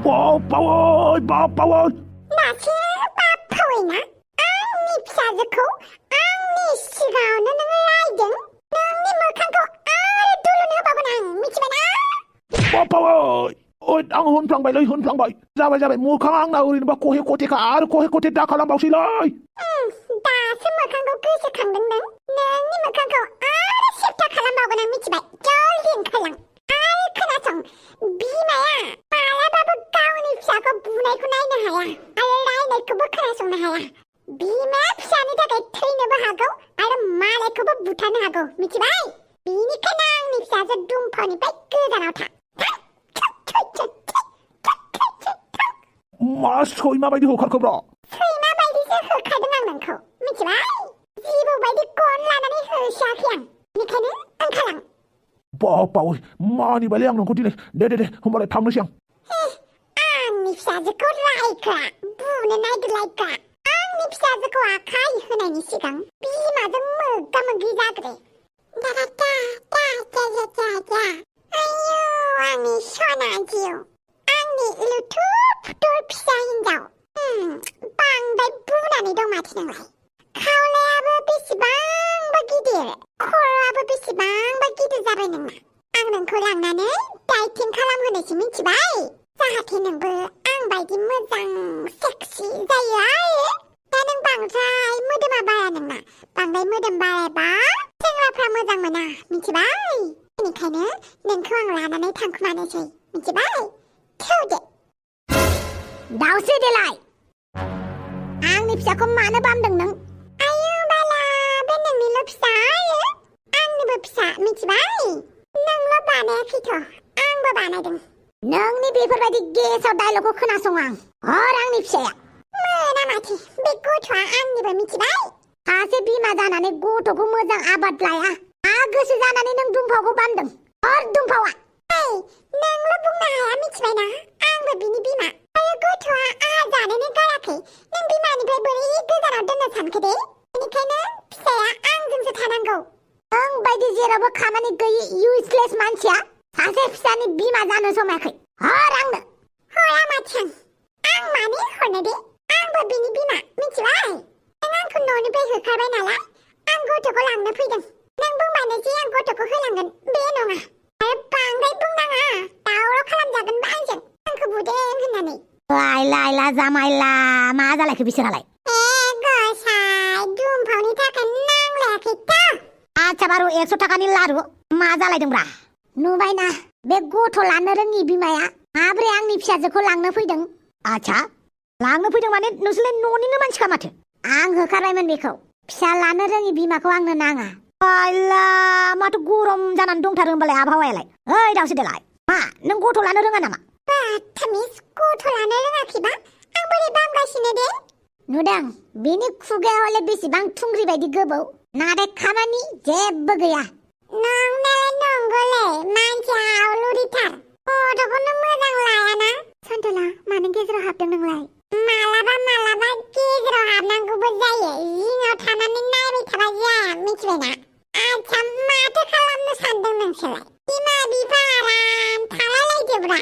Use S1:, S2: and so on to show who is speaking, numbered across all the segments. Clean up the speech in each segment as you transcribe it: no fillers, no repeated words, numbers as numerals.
S1: बापावोय
S2: मासे बापावैना आंनि फिसाजोखौ आंनि सिगाङावनो नोङो रायदों नोंनि मोखांखौ आरो दुलुन होबावगोन आं मिथिबायना
S1: बापावोय आं होनफ्लांबाय जाबाय मोखां आंना ओरैनोबा कहे कथेखा आरो कहे कथे दा खालामबावसैलै
S2: दासो मोखांखौ गोसोखांदों नोंनि मोखांखौ आरो सेबथा खालामबावगोन आं मिथिबाय जल्दि ओंखारलां आरो खोनासं बिमाया मालाबाबो गावनि फिसाखौ बुनायखौ नायनो हाया आरो रायनायखौबो खोनासंनो हाया बिमाया फिसानि थाखाय थैनोबो हागौ आरो मालायखौबो बुथारनो हागौ मिथिबाय बेनिखायनो आंनि फिसाजो दुमफावनिफ्राय गोजानाव था
S1: मा सैमा बायदि होखारखोब्रा
S2: सैमा बायदिसो होखारदों आं नोंखौ मिथिबाय जिबौ बायदि गन लानानै होसायाखै आं बेनिखायनो ओंखारलां
S1: बापावोय मानिबायलै आं नोंखौ दिनै दे होमबालाय थांनोसै आं
S2: आंनि फिसाजोखौ रायग्रा बुनो नागिरलायग्रा आंनि फिसाजोखौ आखाय होनायनि सिगां बिमाजों मोगा मोगि जाग्रो आयौ आंनि सना जिउ आंनि लुथुर फुथुर फिसा हिन्जाव बांद्राय बुनानै दं माथो नोंलाय खावलायाबो बेसेबांबा गिदिर खर'आबो बेसेबांबा गिदिर जाबाय नोंना आं नोंखौ लांनानै डाइटिं खालामहोनोसो मिथिबाय जाहाथे नोंबो आं बायदि मोजां सेक्सि जायो आरो दा नों बांद्राय मोदोमा बारा नोंना बांद्राय मोदोम बारायबा सेंग्राफ्रा मोजां मोना मिथिबाय बेनिखायनो नोंखौ आं लानानै थांखुमानोसै मिथिबाय थौदो दाउसो देलाय आंनि फिसाखौ मानो बामदों नों आयौ बाला बे नोंनिल' फिसा आरो आंनिबो फिसा मिथिबाय नोंल' बानायाखैथ' आंबो बानायदों नोंनि बेफोरबायदि गेसाव डायलगखौ खोनासं आं हर आंनि फिसाया मोना माथो बे गथ'आ आंनिबो मिथिबाय सासे बिमा जानानै गथ'खौ मोजां आबाद लाया गोसो जानानै नों दुमफावखौ बामदों हर दुमफावा नोंल' बुंनो हाया मिथिबायना आंबो बिनि बिमा आरो गथ'आ जानोनो गाराखै नों बिमानिफ्राय बोरै गोजानाव दोननो सानखो दे बेनिखायनो फिसाया आंजोंसो थानांगौ नों बायदि जेरावबो खामानि गैयि इउजलेस मानसिया सासे फिसानि बिमा जानो समायाखै हर आंनो हरा माथो आं माने हरनो दे आंबो बिनि बिमा मिथिबाय नों आंखौ न'निफ्राय होखारबाय नालाय आं गथ'खौ लांनो फैदों नों बुंबानोसै आं गथ'खौ होलांगोन बे नङा आरो बांद्राय बुंनाङा दावराव खालामजागोनबा आंजों आंखौ बुदों होननानै लायला जामायला मा जालायखो बिसोरालाय गसाय दुमफावनि थाखाय नांलायाखैथ' आच्छा बारु 100 थाखानि लारु मा जालायदोंब्रा नुबायना बे गथ' लानो रोङि बिमाया माब्रै आंनि फिसाजोखौ लांनो फैदों आच्छा लांनो फैदों माने नोंसोरलाय न'निनो मानसिखा माथो आं होखारबायमोन बेखौ फिसा लानो रोङि बिमाखौ आंनो नाङा आयला माथो गरम जानानै दंथारो होनबालाय आबहावायालाय ओइ दाउसो देलाय मा नों गथ' लानो रोङा नामा बाथामिस गथ' लानो रोङाखैबा आं बोरै बामगासिनो दे नुदों बेनि खुगाया हले बेसेबां थुंग्रि बायदि गोबौ नाथाय खामानि जेबो गैया नंनायालाय नंगौलै मानसिया आवलुरिथार गथ'खौनो मोजां लायाना सन्तला मानो गेजेराव हाबदों नोंलाय मालाबा गेजेराव हाबनांगौबो जायो जिङाव थानानै नायबाय थाबा जाया मिथिबायना आच्छा माथो खालामनो सानदों नोंसोरलाय बिमा बिफा आराम थालायलायदोब्रा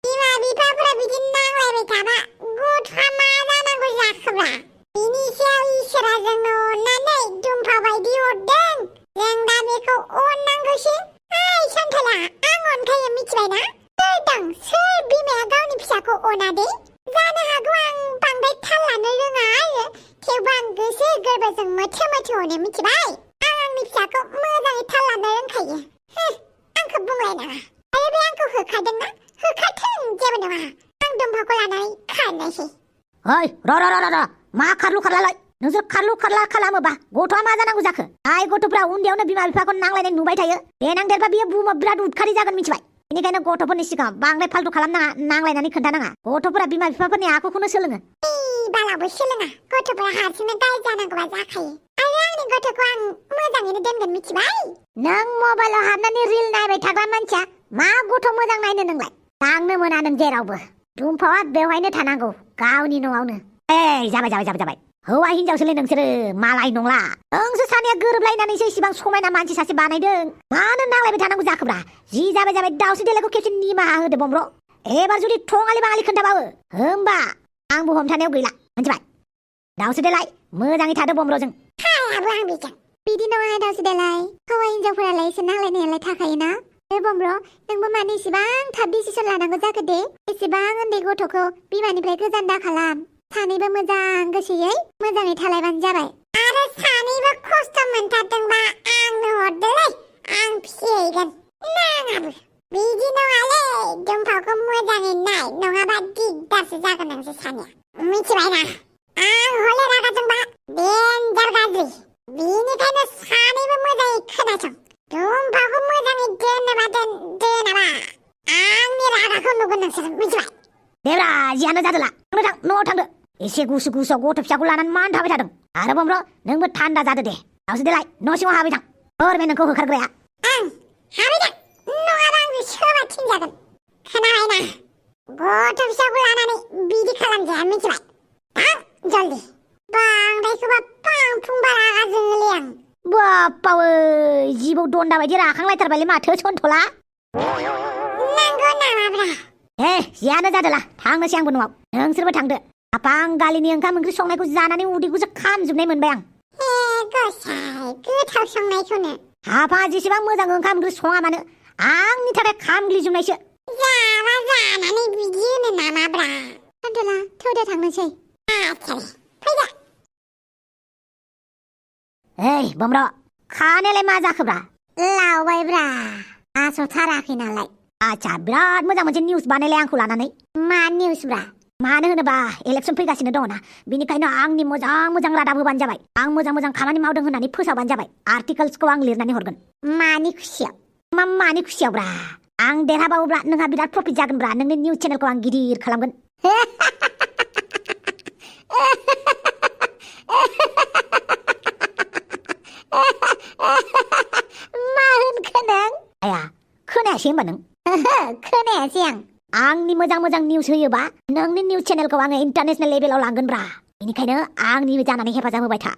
S2: बिमा बिफाफोरा बिदि नांलायबाय थाबा गथ'आ मा जानांगौ जाखोब्रा बिनि सायाव इसोरा जोंनो अननानै दुमफा बायदि हरदों जों दा बेखौ अननांगौसो ओइ सन्तला आं अनखायो मिथिबायना सोर दं सोर बिमाया गावनि फिसाखौ अना दे जानो हागौ आं बांद्राय थाल लानो रोङा आरो थेवबो आं गोसो गोरबोजों मोथो अनो मिथिबाय आं आंनि फिसाखौ मोजाङै थाल लानो रोंखायो आंखौ बुंलायनाङा आरो बे आंखौ होखारदोंना होखारथों जेबो नङा आं दुमफाखौ लानानै खारनोसै ओइ र' मा खारलु खारलालाय नोंसोर खारलु खारला खालामोबा गथ'आ मा जानांगौ जाखो आइ गथ'फ्रा उन्दैयावनो बिमा बिफाखौ नांलायनाय नुबाय थायो देनां देरबा बियो बुहुमाव बिराद उदखारि जागोन मिथिबाय बेनिखायनो गथ'फोरनि सिगाङाव बांद्राय फाल्तु खालामनाङा नांलायनानै खोन्थानाङा गथ'फोरा बिमा बिफाफोरनि आखुखौनो सोलोङो बालाबो सोलोङा गथ'फोरा हारसिंनो दाय जानांगौबा जाखायो आरो आंनि गथ'खौ आं मोजाङैनो दोनगोन मिथिबाय नों मबाइलाव हाबनानै रिल नायबाय थाग्रा मानसिया मा गथ' मोजां नायनो नोंलाय थांनो मोना नों जेरावबो दुमफावा बेवहायनो थानांगौ गावनि न'आवनो जाबाय हौवा हिनजावसोलै नोंसोरो मालाय नंला नोंसोर सानैया गोरोबलायनानैसो इसिबां समायना मानसि सासे बानायदों मानो नांलायबाय थानांगौ जाखोब्रा जि जाबाय दाउसो देलायखौ खेबसे निमाहा होदो बमब्र
S3: एबार जुदि थंआलि बाङालि खोन्थाबावो होमबा आंबो हमथानायाव गैला मिथिबाय दाउसो देलाय मोजाङै थादो बमब्रजों
S2: हायाबो आं बेजों बिदि नङा दाउसो देलाय हौवा हिनजावफोरालाय एसे नांलायनायालाय थाखायोना बमब्र नोंबो मानो इसेबां थाब डिसिसन लानांगौ जाखो दे एसेबां उन्दै गथ'खौ बिमानिफ्राय गोजान दा खालाम सानैबो मोजां गोसोयै मोजाङै थालायबानो जाबाय आरो सानैबो खस्थ' मोनथारदोंबा आंनो हरदोलै आं फिसिहैगोन नाङाबो बिदि नङालै दुम्फावखौ मोजाङै नाय नङाबा दिगदारसो जागोन नोंसोर सानैया मिथिबायना आं हले रागा जोंबा डेन्जार गाज्रि बिनिखायनो सानैबो मोजाङै खोनासं दुम्फावखौ मोजाङै दोनाबा दोनाबा आंनि रागाखौ नुगोन नोंसोर मिथिबाय
S3: देब्रा जियानो जादोला थांदो थां न'आव थांदो एसे गुसु गुसुआव गथ' फिसाखौ लानानै मानो थाबाय थादों आरो बमब्र नोंबो थान्दा जादो दे दाउसो देलाय न' सिङाव हाबै थां फोरमाय नोंखौ होखारग्राया
S2: आं हाबै थां नङाबा आंबो सोरबा थिनजागोन खोनाबायना गथ' फिसाखौ लानानै बिदि खालामजाया मिथिबाय थां जल्दि बांद्रायखौबा पांफुंबा रागा जोङोलै आं
S3: बाप्पावै जिबौ दन्दा बायदि राखांलायथारबायलै माथो सन्थला
S2: नांगौ नामाब्रा
S3: जियानो जादोला थांनोसै आंबो न'आव नोंसोरबो थांदो बांगालिनि ओंखाम ओंख्रि संनायखौ जानानै उदैखौसो खामजोबनाय मोनबाय आं
S2: गसाय गोथाव संनायखौनो
S3: हाफा जेसेबां मोजां ओंखाम ओंख्रि सङा मानो आंनि थाखाय खामग्लिजोबनायसो
S2: जाबा जानानै बिदि होनो नामाब्रा सन्थला थौदो थांनोसै आच्छा फैदो
S3: बमब्र खानायालाय मा जाखोब्रा
S2: लावबायब्रा आस'थाराखै नालाय
S3: आच्छा बिराद मोजां मोनसे निउस बानायलाय आंखौ लानानै
S2: मा निउसब्रा
S3: मानो होनोबा इलेक्सन फैगासिनो दङना बिनिखायनो आंनि मोजां मोजां रादाब होबानो जाबाय आं मोजां मोजां खामानि मावदों होननानै फोसावबानो जाबाय आर्टिकल्सखौ आं लिरनानै हरगोन
S2: मानि खुसियाव
S3: मानि खुसियावब्रा आं देरहाबावोब्ला नोंहा बिराद प्रफिट जागोनब्रा नोंनि निउस चेनेलखौ आं गिदिर खालामगोन
S2: मा होनखो नों
S3: आया खोनायासै होनबा नों
S2: खोनायासै आं
S3: आंनि मोजां मोजां निउस होयोबा नोंनि निउस चेनेलखौ आङो इन्टारनेसनेल लेभेलाव लांगोनब्रा बेनिखायनो आंनि जानानै हेफाजाब होबाय था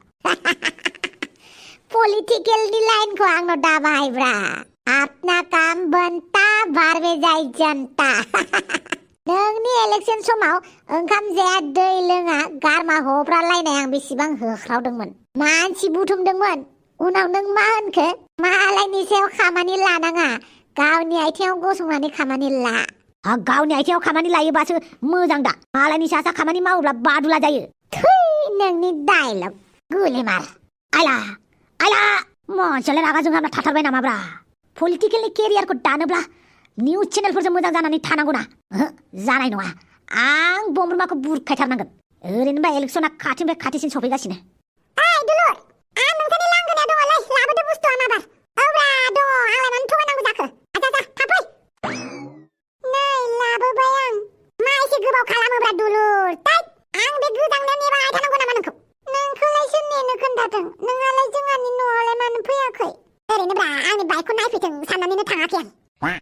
S2: पलिटिकेलनि लाइनखौ आंनाव दाबायब्रा अपना काम बनता बारबे जाय जनता नोंनि इलेक्सन समाव ओंखाम जाया दै लोङा गारमा हफ्रालायनाय आं बेसेबां होख्रावदोंमोन मानसि बुथुमदोंमोन उनाव नों मा होनखो मालायनि सायाव खामानि लानाङा गावनि आथिङाव गसंनानै खामानि ला
S3: गावनि आथिङाव खामानि लायोबासो मोजां दा मालायनि सा खामानि मावोब्ला बादुला जायो
S2: थै नोंनि डायलग गुलिमार
S3: आइला आइला मानसियालाय रागा जोंहाबना थाथारबाय नामाब्रा पलिटिकेलनि केरियारखौ दानोब्ला निउस चेनेलफोरजों मोजां जानानै थानांगौना जानाय नङा आं बमब्रमाखौ बुरखायथारनांगोन ओरैनोबा इलेक्सना खाथिनिफ्राय खाथिसिन सफैगासिनो
S2: दुलुर आं नोंथांनि लांगोनायाव दङलै लाबोदो बुस्थुआ माबार औब्रा दङ आंलाय मानो थगायनांगौ जाखो आजा थाब फै नै लाबोबाय आं मा एसे गोबाव खालामोब्रा दुलुर तात आं बे गोजांनायाव नेबाय थानांगौ नामा नोंखौलाय सोर नेनो खोन्थादों नोंहालाय जोंहानि न'आवलाय मानो फैयाखै ओरैनोब्रा आंनि बाइकखौ नायफैथों साननानैनो थाङाखै आं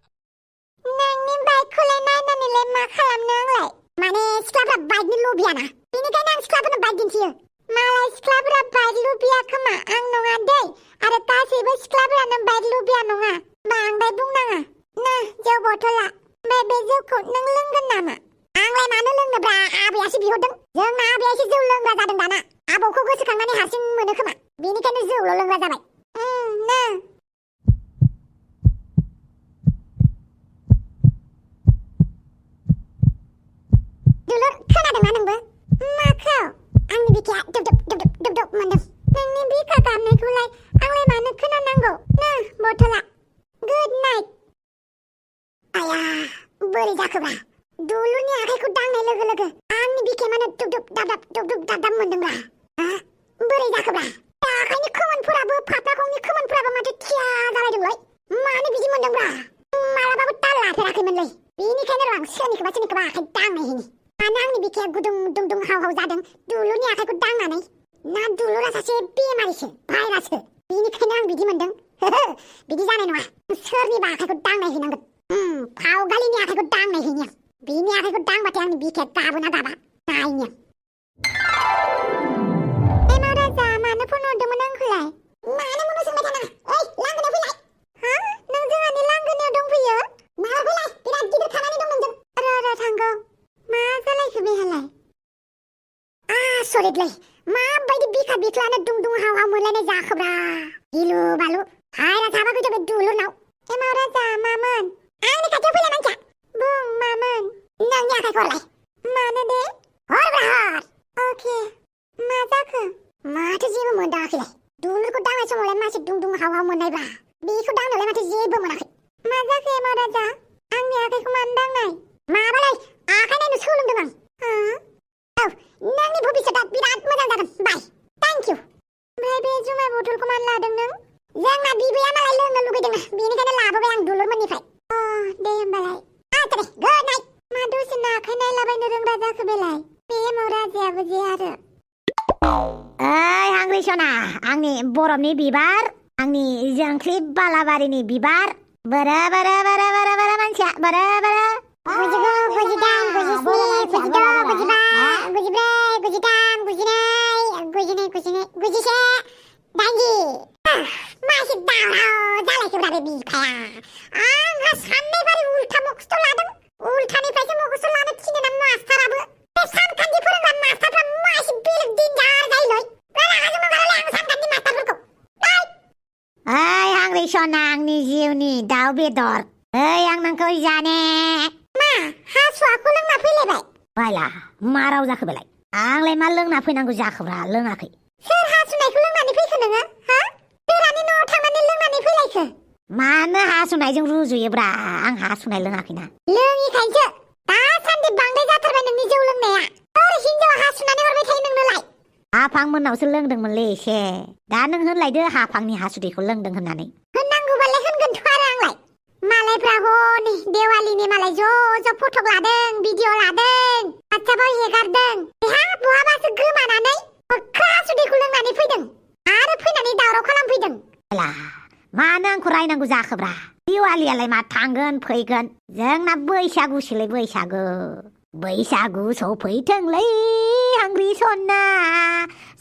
S2: नोंनि बाइकखौलाय नायनानैलाय मा खालामनो आंलाय माने सिख्लाफ्रा बाइकनि लुबैयाना बेनिखायनो आं सिख्लाफोरनो बाइक दिन्थियो मालाय सिख्लाफोरा बाइक लुबैया खोमा आं नङा दै आरो गासैबो सिख्लाफोरानो बाइक लुबैया नङा बांद्राय बुंनाङा ना जौ बथला ओमफ्राय बे जौखौ नों लोंगोन नामा आंलाय मानो लोंनोब्रा आबैयासो बिहरदों जोंना आबैया एसे जौ लोंग्रा जादों दाना आबौखौ गोसोखांनानै हारसिं मोनो खोमा बेनिखायनो जौल' लोंग्रा जाबाय ना दुलुर खोनादोंना नोंबो माखौ आंनि बिखाया दुब मोनदों नोंनि बिखा गाबनायखौलाय आंलाय मानो खोनानांगौ ना बथला गुड नाइट आया बोरै जाखोब्रा दुलुरनि आखाइखौ दांनाय लोगो लोगो आंनि बिखाया मानो दुब दाब मोनदोंब्रा बोरै जाखोब्रा आखाइनि खोमोनफोराबो फाफ्लाखौनि खोमोनफोराबो माथो थिया जालायदोंलै मानो बिदि मोनदोंब्रा मालाबाबो ताल लाफेराखैमोनलै बेनिखायनो आं सोरनिखौबा आखाइ दांनायहैनि मानो आंनि बिखाया गुदुं दुं हाव जादों दुलुरनि आखाइखौ दांनानै ना दुलुरा सासे बेमारिसो भाइराससो बेनिखायनो आं बिदि मोनदों बिदि जानाय नङा सोरनिबा आखाइखौ दांनायहैनांगोन फावगालिनि आखाइखौ दांनायहैनि आं बिनि आखाइखौ दांबाथाय आंनि बिखाया गाबोना गाबा नायनि राजा मानो फन हरदोंमोन आंखौलाय मानो मुनो सोंबाय थानाङा ओइ लांगोनायाव फैलाय नों जोंहानि लांगोनायाव दंफैयो माला फैलाय बिराद गिदिर खामानि दं नोंजों आसरितलै माबायदि बिखा बिख्लानो दुं हाव हाव मोनलायनाय जाखोब्रा गिलु बालु हायरा थाबा गोदो बे दुलुरनाव एमाव राजा मामोन आंनि खाथियाव फैलाय मानसिया बुं मामोन नोंनि आखाइखौ हरलाय मानो दे हरब्रा हर अके मा जाखो माथो जेबो मोनदाङाखैलाय दुलुरखौ दांनाय समावलाय मासे दुं हाव हाव मोननायब्रा बेखौ दांनायावलाय माथो जेबो मोनाखै मा जाखो एमाव राजा आंनि आखाइखौ मानो दांनाय माबालाय आखाइ नायनो सोलोंदों आं औ नोंनि भबिष्यतआ बिराद मोजां जागोन बाय थेंक इउ ओमफ्राय बे जुमाय बथलखौ मानो लादों नों जोंना बिबैया मालाय लोंनो लुगैदों बेनिखायनो लाबोबाय आं दुलुरमोननिफ्राय दे होमबालाय आच्छा दे गुड नाइट मा दसेनो आखाइ नायलाबायनो रोंग्रा जाखो बेलाय बे एमाव राजायाबो जे आरो
S3: ओइ हांग्रि सना आंनि बरफनि बिबार आंनि जोंख्लि बालाबारिनि बिबार बोरो मानसिया बोरो
S2: गुजिगु गुजिदाइन गुजिस्नि गुजिद' गुजिबा गुजिब्रै गुजिथाम गुजिनै गुजिसे 90 मासे दावराव जालायखोब्रा बे बिफाया आंहा साननै बारि उल्था मखस्थ' लादों उल्थानिफ्रायसो मखस्थ' लानो थिनो ना मास्टाराबो बे सानखान्थि फोरोंग्रा मास्टारफ्रा मासे बेलेग देन्जार जायोलै रागा जोंनो ओंखारोलै आं सानखान्थि मास्टारफोरखौ
S3: ओइ हांग्रि सना आंनि जिउनि दाउ बेदर ओइ आं नोंखौ जाने
S2: मा हासुआखौ लोंना फैलायबाय
S3: बायला मा राव जाखो बेलाय आंलाय मा लोंना फैनांगौ जाखोब्रा लोङाखै
S2: सोर हासुनायखौ लोंनानै फैखो नोङो हा सोरानि न'आव थांनानै लोंनानै फैलायखो
S3: मानो हासुनायजों रुजुयोब्रा आं हासुनाय लोङाखैना
S2: लोङिखायसो दासान्दि बांद्राय जाथारबाय नोंनि जौ लोंनाया सोर हिनजावा हासुनानै हरबाय थायो नोंनोलाय
S3: हाफांमोननावसो लोंदोंमोनलै एसे दा नों होनलायदो हाफांनि हासुदैखौ लोंदों होननानै
S2: होननांगौबालाय होनगोनथ' आरो आंलाय मालायफ्रा हनै देवालिनि मालाय ज' फटक लादों भिडिअ लादों वाट्सएपआव हेगारदों बहाबासो गोमानानै मोख्रा हासुदैखौ लोंनानै फैदों आरो फैनानै दावराव खालामफैदों
S3: मानो आंखौ रायनांगौ जाखोब्रा दिवालियालाय मा थांगोन फैगोन जोंना बैसागुसोलै बैसागु सफैथोंलै हांग्रि सना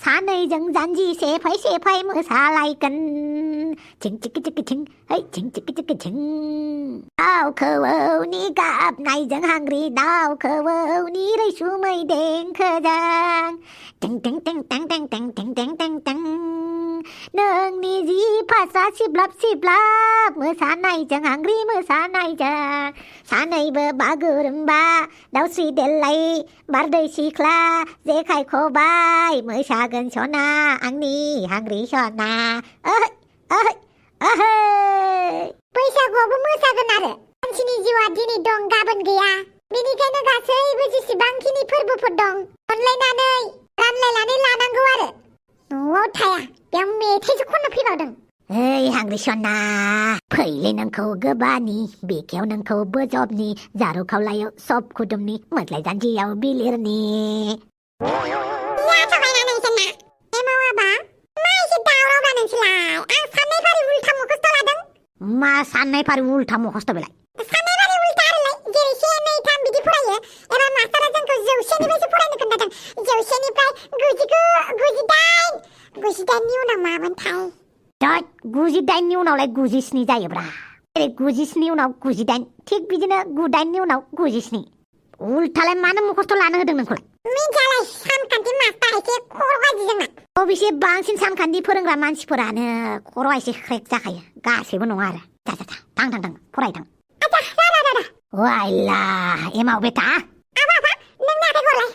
S3: सानैजों जानजि सेफाय मोसालायगोन चिं चिक चिं है चिं चिक चिं दाउ खौवौनि गाबनायजों हांग्रि दाउ खौवौनि रैसुमै देंखोजों टें टें टें टें टें टें टें टें टें टें नोंनि जि फास्रा सिब्लाब मोसानायजों हांग्रि मोसानायजों सानैबो बागुरुम्बा दाउस्रि देलाय बारदै सिख्ला जेखाइ खबाइ मोसागोन सना आंनि हांग्रि सना
S2: बैसागुआवबो मोसागोन आरो मानसिनि जिउआ दिनै दं गाबोन गैया बेनिखायनो गासैबो जेसेबांखिनि फोरबोफोर दं अनलायनानै रानलायनानै लानांगौ आरो न'आव थाया बेयाव मेथाइसो खननो फैबावदों
S3: ओइ हांग्रि सना फैलै नोंखौ गोबानि बेखेव नोंखौ बोजबनि जारु खावलायाव सब खुदुमनि मोज्लाय जानजियाव बिलिरनि
S2: जाथबायना नोंसोरना एमावाबा मा एसे दावरावब्रा नोंसोरलाय आं साननै फारि उल्था मखस्थ' लादों
S3: मा साननाय फारि उल्था मखस्थ' बेलाय
S2: साननै फारि उल्था आरोलाय जेरै 1 2 3 बिदि फरायो एबा मास्टारा जोंखौ 100निफ्रायसो फरायनो खोन्थादों 100निफ्राय 99 नि उनाव मामोनथाय
S3: 98नि उनावलाय 97 जायोब्रा जेरै 97नि उनाव 98 थिग बिदिनो 98नि उनाव 97 उल्थालाय मानो मखस्थ' लानो होदों नोंखौलाय
S2: मिन्थियालाय सानखान्थि मास्टार एसे खर' गाज्रि जोंना
S3: अबेसे बांसिन सानखान्थि फोरोंग्रा मानसिफोरानो खर'आ एसे ख्रेक जाखायो गासैबो नङा आरो थां फरायथां वाइला एमाव बेटा
S2: आफा नोंनि आखाइखौ हरलाय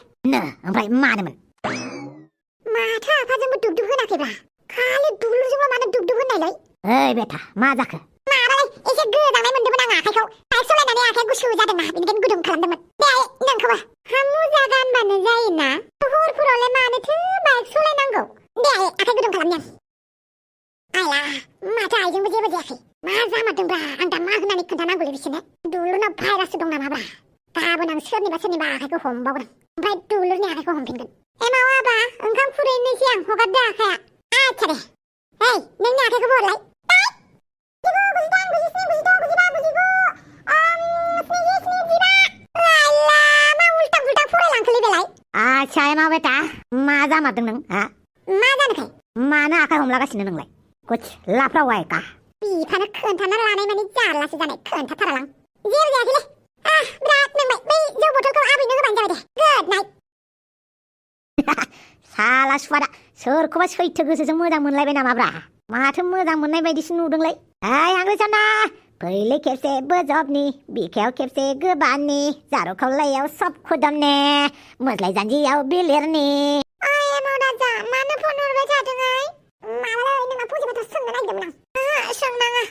S3: ओमफ्राय मानोमोन
S2: माथो आफाजोंबो दुबदुब होनाखैब्रा खालि दुलुरजोंल' मानो दुबदुब होननायलाय
S3: ओइ बेटा मा जाखो
S2: माबालाय एसे गोजांनाय मोन्दोंमोन आं आखाइखौ बाइक सालायनानै आखाइ गुसु जादोंना बेनिखायनो गुदुं खालामदोंमोन दे नोंखौबो मुजा गानबानो जायोना हरफोरावलाय मानोथो बाइक सालायनांगौ दे आखाइ गुदुं खालामनि आइला माथो आइजोंबो जेबो जायाखै मा जामारदोंब्रा आं दा मा होननानै खोन्थानांगौलै बिसोरनो दुलुरनाव भाइराससो दं नामाब्रा गाबोन आं सोरनिबा आखाइखौ हमबावगोन ओमफ्राय दुलुरनि आखाइखौ हमफिनगोन एमाव आबा ओंखाम खुरैनोसै आं हगारदो आखाइया आच्छा दे ओइ नोंनि आखाइखौबो हरलाय
S3: आच्छा एमाव बेटा मा जामारदों नों
S2: मा जानोखाय
S3: मानो आखाइ हमलागासिनो नोंलाय कुछ लाफ्रावाय का
S2: बिफानो खोन्थाना लानाय माने जारलासो जानाय खोन्थाथारालां जेबो जायाखैलै बिराद मेंबाय बै जौ बथलखौ आबैनो होबानो जाबाय दे गुड नाइट
S3: साला सुवादा सोरखौबा सैथो गोसोजों मोजां मोनलायबाय नामाब्रा माथो मोजां मोननाय बायदिसो नुदोंलै आंग्रिसना फैलै खेबसे बोजबनि बिखायाव खेबसे गोबानि जारौ खावलायाव सब खुदमने मोज्लाय जानजियाव बिलिरनि
S2: ओइ मदाजा मानो फन हरबाय थादोंहाय माबालै नोंहा फुजि बाथ्रा सोंनो नागिरदोंमोन आं सोंनाङा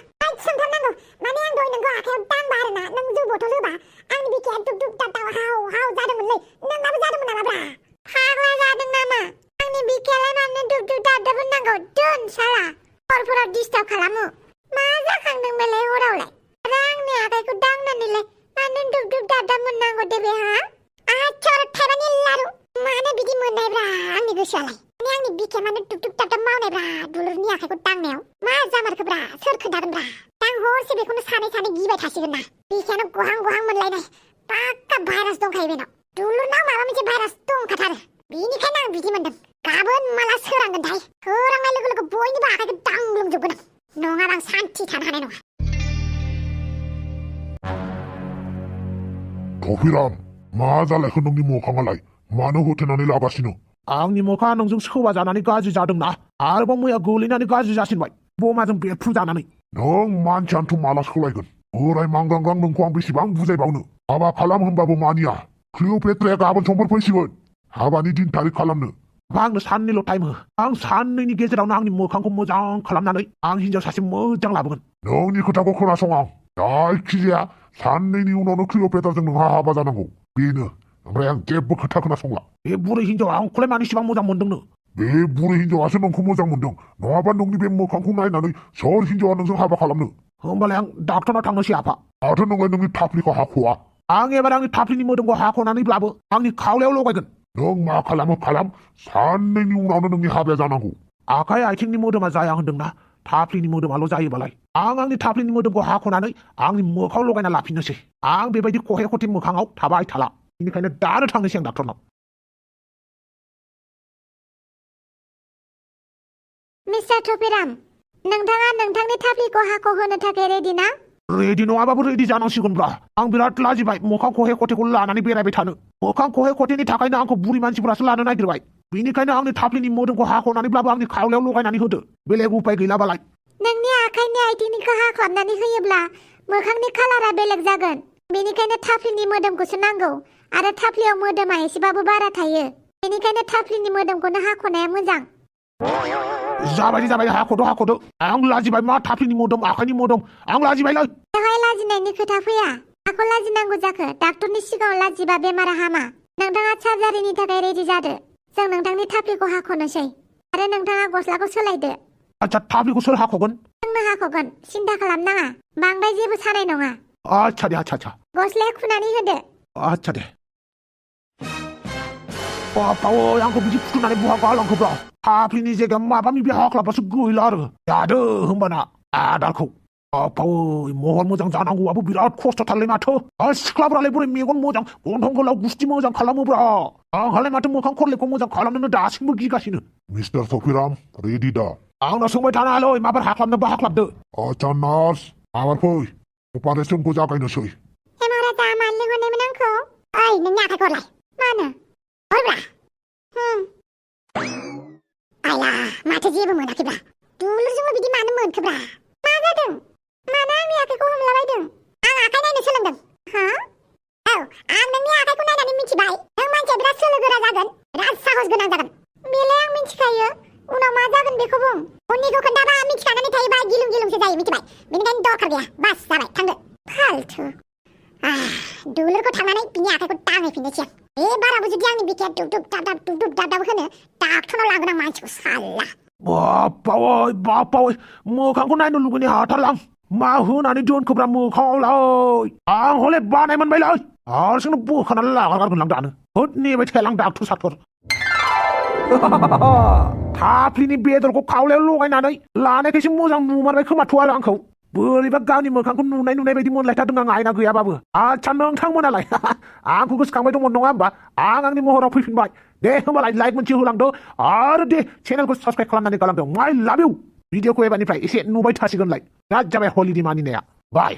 S2: सोंथारनांगौ माने आं दहाय नोंखौ आखायाव दांबा आरोना नों जौ बथल होबा आंनि बिखाया दुब दुब दाब दाब हाव हाव जादोंमोनलै नोंनाबो जादोंमोन नामाब्रा फाग्ला जादों नामा आंनि बिखायालाय मानो दुब दुब दाब दाब होननांगौ दोन साला हरफोराव डिस्टार्ब खालामो मा जाखांदों बेलाय हरावलाय आरो आंनि आखाइखौ दांनानैलाय मानो दुब दुब दाब दाब मोननांगौ दे बेहा आच्छर थाइबानि लारु मानो बिदि मोननायब्रा आंनि गोसोआलाय माने आंनि बिखाया मानो दुब दुब दाब दाब मावनायब्रा दुलुरनि आखाइखौ दांनायाव मा जामारखोब्रा सोर खोन्थागोनब्रा दां हरसे बेखौनो सानै सानै गिबाय थासिगोन ना बिखायानो गहां गहां मोनलायनाय पाक्का भाइरास दंखायो बेनाव दुलुरनाव माबा मोनसे भाइरास दंखाथारो बेनिखायनो आं बिदि मोनदों गाबोन माला सोरांगोनथाय सोरांनाय लोगो लोगो बयनिबो आखाइखौ दांग्लुंजोबगोन आं नङाबा आं सान्थि थानो हानाय नङा
S1: कफिराम मा जालायखो नोंनि मोखाङालाय मानो होथेनानै लागासिनो आंनि मोखाङा नोंजों सौवा जानानै गाज्रि जादोंना आरोबाव मैया गोलैनानै गाज्रि जासिनबाय बमाजों बेरफ्रु जानानै नों मानसियानोथ' माला सोलायगोन बोराय मांग्रांग्रां नोंखौ आं बेसेबां बुजायबावनो हाबा खालाम होनबाबो मानिया क्लिअपेट्राया गाबोन समफोर फैसिगोन हाबानि दिन थारिख खालामनो आंनो साननैल' टाइम हो आं साननैनि गेजेरावनो आंनि मोखांखौ मोजां खालामनानै आं हिनजाव सासे मोजां लाबोगोन नोंनि खोथाखौ खोनासं आं जायखिजाया साननैनि उनावनो क्लिअपेट्राजों नोंहा हाबा जानांगौ बेनो ओमफ्राय आं जेबो खोथा खोनासंला बे बुरै हिनजावा आंखौलाय मानो इसेबां मोजां मोनदोंनो बे बुरै हिनजावासो नोंखौ मोजां मोनदों नङाबा नोंनि बे मोखांखौ नायनानै सोर हिनजावा नोंजों हाबा खालामनो होमबालाय आं डाक्टरनाव थांनोसै आफा माथो नोंलाय नोंनि थाफ्लिखौ हाख'वा आं एबार आंनि थाफ्लिनि मोदोमखौ हाख'नानैब्लाबो आंनि खावलायाव लगायगोन नों मा खालामो खालाम साननैनि उनावनो नोंनि हाबाया जानांगौ आखाइ आथिंनि मोदोमा जाया होनदोंना थाफ्लिनि मोदोमाल' जायोबालाय आं आंनि थाफ्लिनि मोदोमखौ हाख'नानै आंनि मोखाङाव लगायना लाफिननोसै आं बेबायदि खहे खथे मोखाङाव थाबाय थाला बेनिखायनो दानो थांनोसै आं डाक्टरनाव
S2: मिस्टार टपिराम नोंथाङा नोंथांनि थाफ्लिखौ हाख'होनो थाखाय रेडि ना
S1: रेडि नङाबाबो रेडि जानांसिगोनब्रा आं बिराद लाजिबाय मोखां खहे खथेखौ लानानै बेरायबाय थानो मोखां खहे खथेनि थाखायनो आंखौ बुरि मानसिफोरासो लानो नागिरबाय बेनिखायनो आंनि थाफ्लिनि मोदोमखौ हाख'नानैब्लाबो आंनि खावलायाव लगायनानै होदो बेलेग उपाय गैलाबालाय
S2: नोंनि आखाइनि आथिंनिखौ हाख्लाबनानै होयोब्ला मोखांनि कालारा बेलेग जागोन बेनिखायनो थाफ्लिनि मोदोमखौसो नांगौ आरो थाफ्लियाव मोदोमा एसेबाबो बारा थायो बेनिखायनो थाफ्लिनि मोदोमखौनो हाख'नाया मोजां
S1: जाबाय हाख'दो आं लाजिबाय मा थाफ्लिनि मोदोम आखाइनि मोदोम आं लाजिबायलै
S2: बेवहाय लाजिनायनि खोथा फैया माखौ लाजिनांगौ जाखो डाक्टरनि सिगाङाव लाजिबा बेमारा हामा नोंथाङा सार्जारिनि थाखाय रेडि जादो जों नोंथांनि थाफ्लिखौ हाख'नोसै आरो नोंथाङा गस्लाखौ सोलायदो
S1: आच्छा थाफ्लिखौ सोर हाख'गोन
S2: नोंनो हाख'गोन सिन्था खालामनाङा बांद्राय जेबो सानाय नङा
S1: आच्छा दे आच्छा
S2: गस्लाया खुनानै होदो
S1: आच्छा दे बापावै आंखौ बिदि फुथुनानै बहा गालांखोब्रा थाफ्लिनि जायगायाव माबा माबि हाख्लाबासो गैला आरो जादो होमबाना आदारखौ बापावै महर मोजां जानांगौआबो बिराद खस्थ'थारलै माथो सिख्लाफ्रालाय बोरै मेगन मोजां गन्थं गोलाव गुस्थि मोजां खालामोब्रा आंहालाय माथो मोखां खरलेबखौ मोजां खालामनोनो दासिमबो गिगासिनो मिस्टार टपिराम रेडि दा आंनाव सोंबाय थानाङालै माबार हाख्लाबनोबा हाख्लाबदो आच्छा नार्स माबार फै अपारेसनखौ जागायनोसै
S2: हेमराजा मानो लिंहरनायमोन आंखौ ओइ नोंनि आखाइखौ हरलाय मानो हरब्रा आइला माथो जेबो मोनाखैब्रा दुलुरजोंबो बिदि मानो मोनखोब्रा मा जादों मानो आंनि आखाइखौ हमलाबायदों आं आखाइ नायनो सोलोंदों औ आं नोंनि आखाइखौ नायनानै मिथिबाय नों मानसिया बिराद सोलो गोरा जागोन बिराद साहस गोनां जागोन बेलाय आं मिथिखायो उनाव मा जागोन बेखौ बुं उननिखौ खोन्थाबा मिथिखानानै थायोबा गिलुं गिलुंसो जायो मिथिबाय बेनिखायनो दरखार गैया बास जाबाय थांदो फालथु दुलुरखौ थांनानै बिनि आखाइखौ दांहैफिननोसै आं बाराबो जुदि आंनि बिखाया दुब दुब दाब होनो डाक्टरनाव लांगोन आं मानसिखौ साला
S1: बापावै मोखांखौ नायनो लुगैनो हाथारलां मा होनानै दोनखोब्रा मोखाङावलाय आं हले बानाय मोनबायलै हारसिंनो बोखानानै लागारगोन आं दानो होद नेबाय थायालां डाक्टर साक्टर थाफ्लिनि बेदरखौ खावलायाव लगायनानै लानायखायसो मोजां नुमारबाय खोमाथ' आरो आंखौ बोरैबा गावनि मोखांखौ नुनाय बायदि मोनलायथारदों आं आयना गैयाबाबो आच्छा नोंथांमोनालाय आंखौ गोसोखांबाय दंमोन नङा होमबा आं आंनि महराव फैफिनबाय दे होमबालाय लाइक मोनसे होलांदो आरो दे चेनेलखौ साबस्क्राइब खालामनानै गालांदो माय लाभ इउ भिडिअखौ एबारनिफ्राय एसे नुबाय थासिगोनलाय बिराद जाबाय हलिडे मानिनाया बाय